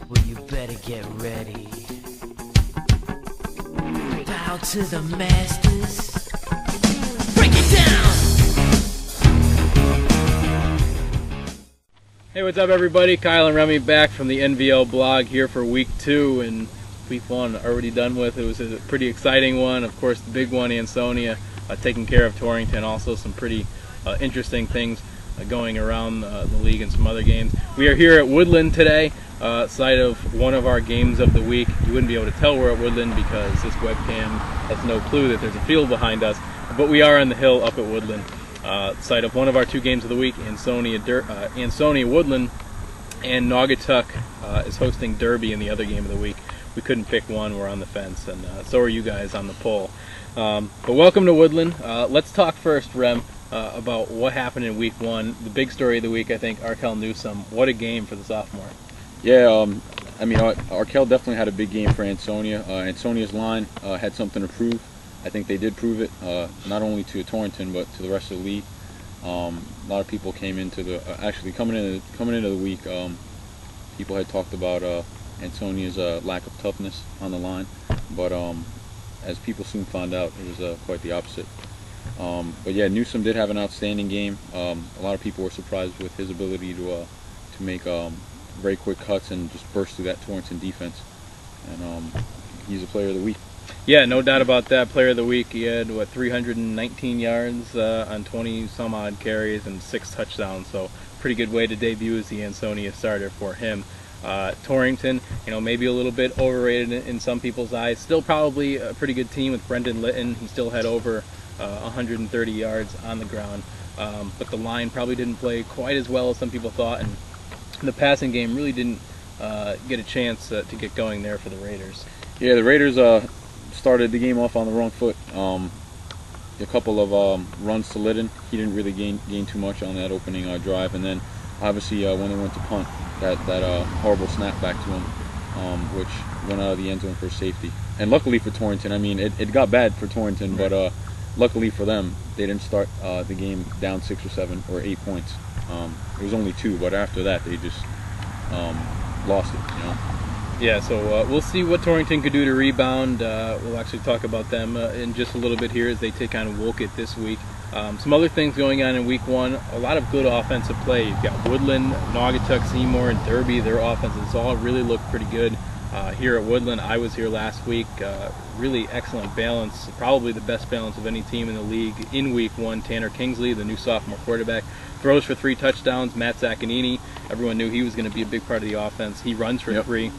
Well, you better get ready. Bow to the masters. Break it down! Hey, what's up everybody? Kyle and Remmy back from the NVL blog here for week 2, and week 1 already done with. It was a pretty exciting one. Of course, the big one, Ansonia, taking care of Torrington. Also some pretty interesting things going around the league and some other games. We are here at Woodland today, site of one of our games of the week. You wouldn't be able to tell we're at Woodland because this webcam has no clue that there's a field behind us, but we are on the hill up at Woodland. Site of one of our 2 games of the week, Ansonia Woodland, and Naugatuck is hosting Derby in the other game of the week. We couldn't pick one, we're on the fence, and so are you guys on the poll. But welcome to Woodland. Let's talk first, Rem, about what happened in week 1. The big story of the week, I think, Arkell Newsome. What a game for the sophomore. Yeah, I mean, Arkell definitely had a big game for Ansonia. Ansonia's line had something to prove. I think they did prove it, not only to Torrington but to the rest of the league. A lot of people came into the actually coming into the week. People had talked about Ansonia's lack of toughness on the line, but as people soon found out, it was quite the opposite. But yeah, Newsome did have an outstanding game. A lot of people were surprised with his ability to make very quick cuts and just burst through that Torrington defense. And he's a player of the week. Yeah, no doubt about that. Player of the week. He had, 319 yards on 20 some odd carries and 6 touchdowns. So pretty good way to debut as the Ansonia starter for him. Torrington, maybe a little bit overrated in some people's eyes. Still probably a pretty good team with Brendan Litton. He still had over 130 yards on the ground. But the line probably didn't play quite as well as some people thought. And the passing game really didn't get a chance to get going there for the Raiders. Yeah, the Raiders started the game off on the wrong foot. A couple of runs to Litton. He didn't really gain too much on that opening drive, and then obviously when they went to punt, that horrible snap back to him, which went out of the end zone for safety. And luckily for Torrington, I mean, it got bad for Torrington, but luckily for them, they didn't start the game down 6 or 7 or 8 points. It was only 2, but after that they just lost it. Yeah, so we'll see what Torrington could do to rebound. We'll actually talk about them in just a little bit here as they take on Wolcott this week. Some other things going on in week 1, a lot of good offensive play. You've got Woodland, Naugatuck, Seymour, and Derby. Their offenses all really look pretty good here at Woodland. I was here last week. Really excellent balance, probably the best balance of any team in the league in week 1. Tanner Kingsley, the new sophomore quarterback, throws for 3 touchdowns. Matt Zaccanini, everyone knew he was going to be a big part of the offense. He runs for 3.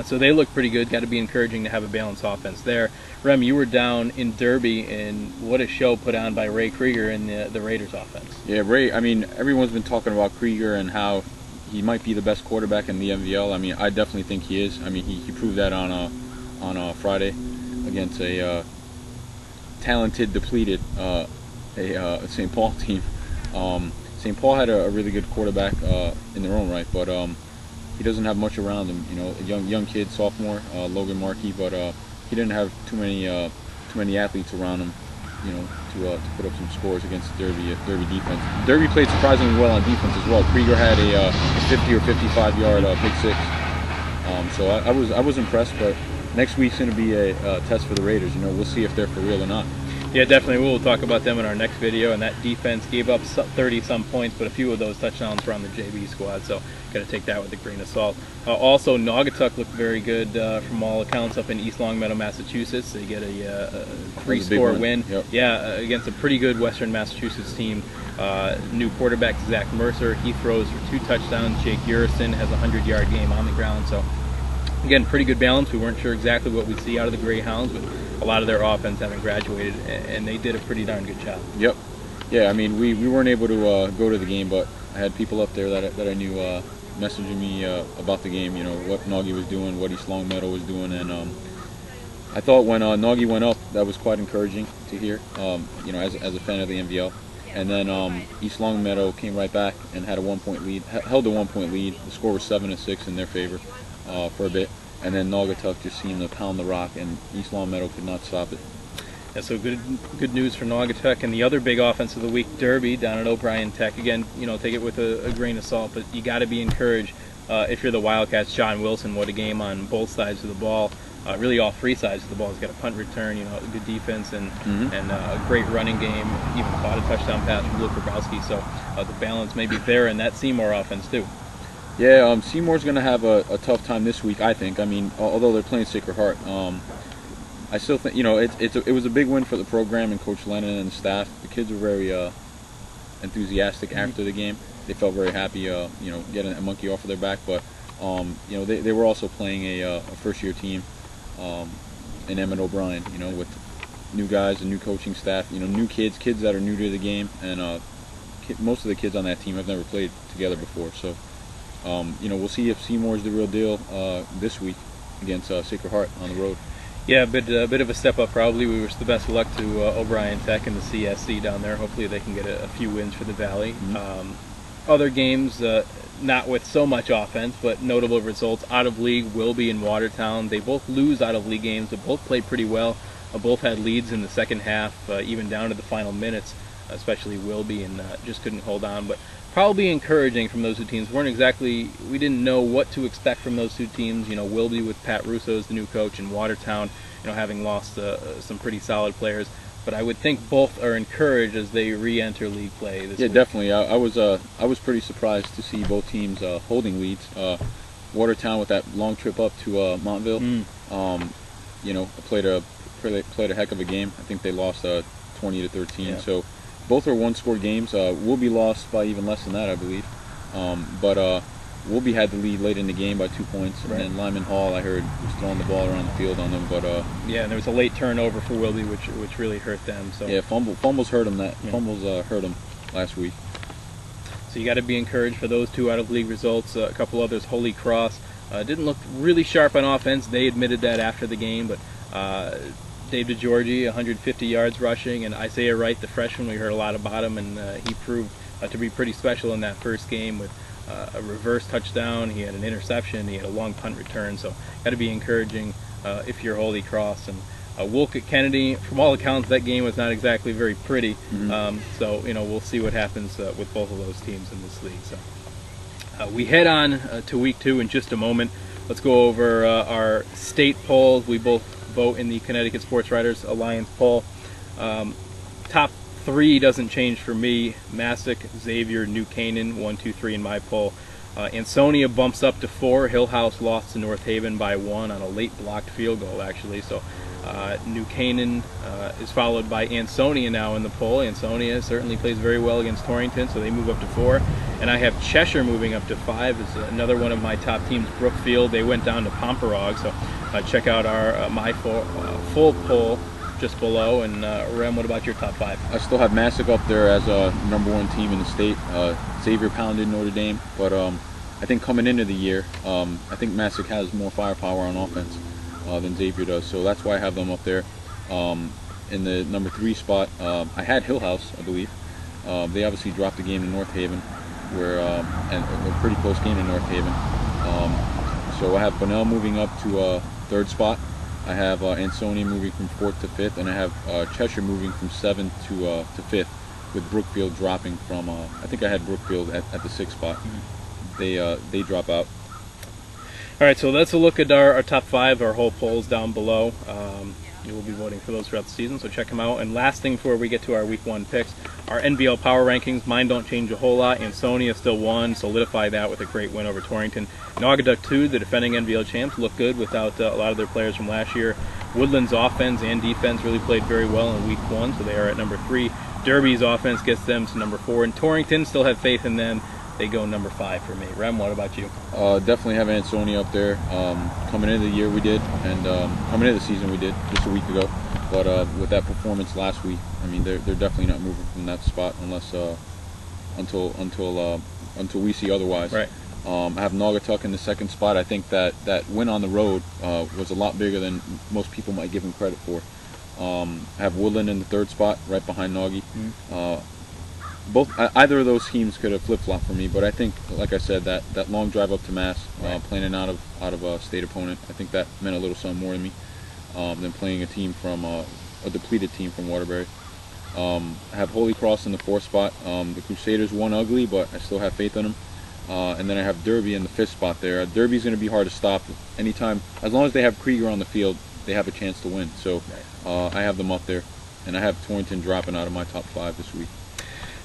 So they look pretty good. Got to be encouraging to have a balanced offense there. Rem, you were down in Derby, and what a show put on by Ray Krieger and the Raiders offense. Yeah, Ray, I mean, everyone's been talking about Krieger and how he might be the best quarterback in the NVL. I mean, I definitely think he is. I mean, he proved that on Friday against a talented, depleted St. Paul team. St. Paul had a really good quarterback in their own right, but he doesn't have much around him. A young kid, sophomore, Logan Markey, but he didn't have too many athletes around him, to put up some scores against the Derby defense. Derby played surprisingly well on defense as well. Krieger had a 50 or 55 yard pick 6. So I was impressed. But next week's going to be a test for the Raiders. We'll see if they're for real or not. Yeah, definitely. We'll talk about them in our next video. And that defense gave up 30-some points, but a few of those touchdowns were on the JV squad, so got to take that with a grain of salt. Also, Naugatuck looked very good from all accounts up in East Longmeadow, Massachusetts. They get a 3-score win. Yep. Yeah, against a pretty good Western Massachusetts team. New quarterback Zach Mercer, he throws for 2 touchdowns. Jake Urison has a 100-yard game on the ground. So again, pretty good balance. We weren't sure exactly what we'd see out of the Greyhounds, but a lot of their offense having graduated, and they did a pretty darn good job. Yep. Yeah, I mean, we weren't able to go to the game, but I had people up there that I knew messaging me about the game, what Naugy was doing, what East Longmeadow was doing, and I thought when Naugy went up, that was quite encouraging to hear, as a fan of the NVL. And then East Longmeadow came right back and had a 1-point lead, held a 1-point lead. The score was 7-6 in their favor for a bit. And then Naugatuck just seemed to pound the rock, and East Longmeadow could not stop it. Yeah, so good news for Naugatuck. And the other big offense of the week, Derby, down at O'Brien Tech. Again, take it with a grain of salt, but you got to be encouraged if you're the Wildcats, John Wilson, what a game on both sides of the ball. Really all three sides of the ball. He's got a punt return, good defense, and a great running game. Even caught a touchdown pass from Luke Grabowski. So the balance may be there in that Seymour offense too. Yeah, Seymour's going to have a tough time this week, I think. I mean, although they're playing Sacred Heart, I still think it was a big win for the program and Coach Lennon and the staff. The kids were very enthusiastic after the game. They felt very happy, getting a monkey off of their back. But they were also playing a first-year team. And Emmett O'Brien, with new guys and new coaching staff, new kids that are new to the game, and most of the kids on that team have never played together before. So, we'll see if Seymour's the real deal this week against Sacred Heart on the road. Yeah, a bit of a step up probably. We wish the best of luck to O'Brien Tech and the CSC down there. Hopefully they can get a few wins for the Valley. Other games, not with so much offense, but notable results out of league. Wilby and Watertown, they both lose out of league games, but both played pretty well. Both had leads in the second half, even down to the final minutes, especially Wilby, and just couldn't hold on. But probably encouraging from those two teams. We didn't know what to expect from those two teams. Wilby with Pat Russo as the new coach, and Watertown, having lost some pretty solid players. But I would think both are encouraged as they re-enter league play this week. Definitely. I was pretty surprised to see both teams holding leads. Watertown with that long trip up to Montville, played a heck of a game. I think they lost 20-13. Yeah. So both are one-score games. Wilby lost by even less than that, I believe. But Wilby had the lead late in the game by 2 points, and then Lyman Hall, I heard, was throwing the ball around the field on them. But yeah, and there was a late turnover for Wilby, which really hurt them. So yeah, fumbles hurt them. Fumbles hurt them last week. So you got to be encouraged for those two out of league results. A couple others, Holy Cross didn't look really sharp on offense. They admitted that after the game, but Dave DeGiorgi, 150 yards rushing, and Isaiah Wright, the freshman, we heard a lot about him, and he proved to be pretty special in that first game with a reverse touchdown. He had an interception. He had a long punt return. So got to be encouraging if you're Holy Cross. And Wolcott Kennedy, from all accounts, that game was not exactly very pretty. So we'll see what happens with both of those teams in this league. So we head on to week 2 in just a moment. Let's go over our state polls. We both vote in the Connecticut Sports Writers Alliance poll. Top 3 doesn't change for me. Massac, Xavier, New Canaan, 1, 2, 3 in my poll. Ansonia bumps up to 4. Hillhouse lost to North Haven by 1 on a late blocked field goal, actually. So New Canaan is followed by Ansonia now in the poll. Ansonia certainly plays very well against Torrington, so they move up to 4. And I have Cheshire moving up to 5. It's another one of my top teams, Brookfield. They went down to Pomperog, so check out our my full poll just below. And Rem, what about your top 5? I still have Massac up there as a #1 team in the state. Xavier pounded Notre Dame, but I think coming into the year, I think Massac has more firepower on offense than Xavier does, so that's why I have them up there. In the number 3 spot, I had Hillhouse, I believe. They obviously dropped the game in North Haven, and a pretty close game in North Haven. So I have Bunnell moving up to 3rd spot. I have Ansonia moving from 4th to 5th, and I have Cheshire moving from 7th to 5th, with Brookfield dropping from. I think I had Brookfield at the 6th spot. They drop out. All right, so let's look at our top 5, our whole polls down below. You will be voting for those throughout the season, so check them out. And last thing before we get to our week 1 picks, our NVL Power Rankings. Mine don't change a whole lot. Ansonia still won, solidify that with a great win over Torrington. Naugatuck 2, the defending NVL champs, look good without a lot of their players from last year. Woodland's offense and defense really played very well in week 1, so they are at number 3. Derby's offense gets them to number 4, and Torrington, still have faith in them. They go number 5 for me. Rem, what about you? Definitely have Ansonia up there. Coming into the year we did, and coming into the season we did just a week ago. But with that performance last week, I mean they're definitely not moving from that spot unless until we see otherwise. Right. I have Naugatuck in the 2nd spot. I think that win on the road was a lot bigger than most people might give them credit for. I have Woodland in the 3rd spot, right behind Naugy. Either of those teams could have flip-flopped for me, but I think, like I said, that long drive up to Mass, playing an out of a state opponent, I think that meant a little something more to me than playing a team from a depleted team from Waterbury. I have Holy Cross in the 4th spot. The Crusaders won ugly, but I still have faith in them. and then I have Derby in the 5th spot there. Derby's going to be hard to stop. Anytime, as long as they have Krieger on the field, they have a chance to win. So I have them up there, and I have Torrington dropping out of my top 5 this week.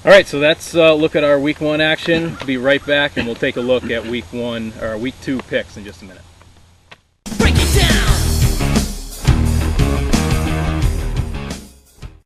All right, so that's look at our Week 1 action. We'll be right back, and we'll take a look at Week 2 picks in just a minute.